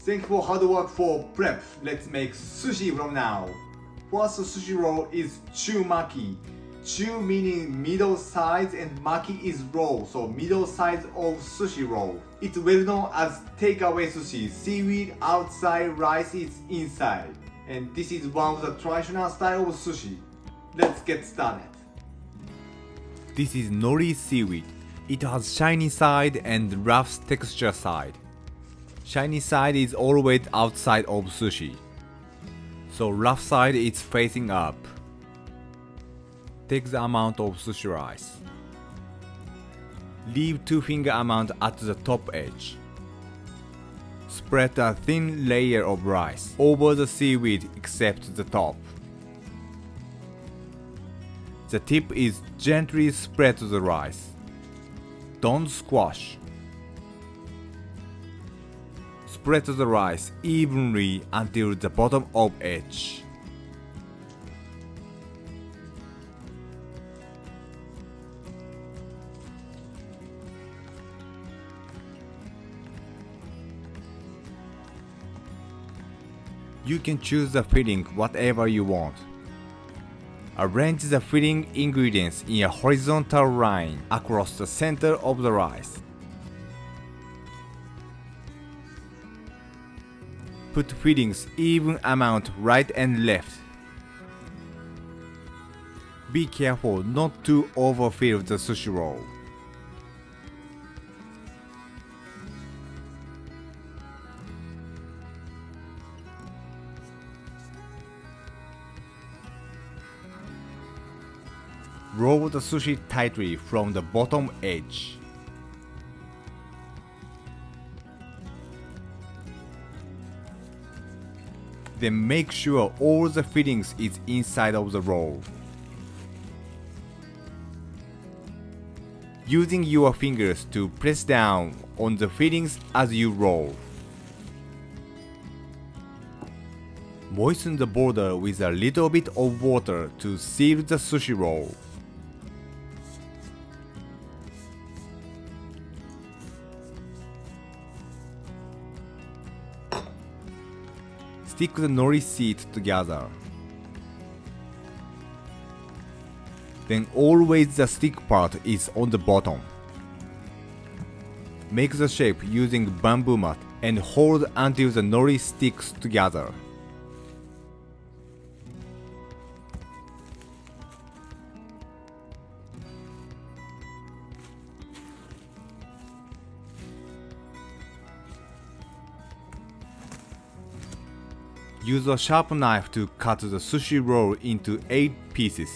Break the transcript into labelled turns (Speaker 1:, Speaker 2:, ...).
Speaker 1: Thank you for hard work for prep. Let's make sushi from now. First sushi roll is chumaki. Chu meaning middle size and maki is roll, so middle size of sushi roll. It's well known as takeaway sushi. Seaweed outside, rice is inside. And this is one of the traditional style of sushi. Let's get started.
Speaker 2: This is nori seaweed. It has shiny side and rough texture side. Shiny side is always outside of sushi, so rough side is facing up. Take the amount of sushi rice. Leave 2-finger amount at the top edge. Spread a thin layer of rice over the seaweed except the top. The tip is gently spread the rice. Don't squash. Spread the rice evenly until the bottom of edge. You can choose the filling whatever you want. Arrange the filling ingredients in a horizontal line across the center of the rice. Put fillings even amount right and left. Be careful not to overfill the sushi roll. Roll the sushi tightly from the bottom edge. Then make sure all the fillings is inside of the roll. Using your fingers to press down on the fillings as you roll. Moisten the border with a little bit of water to seal the sushi roll. Stick the nori seed together. Then always the stick part is on the bottom. Make the shape using bamboo mat and hold until the nori sticks together. Use a sharp knife to cut the sushi roll into 8 pieces.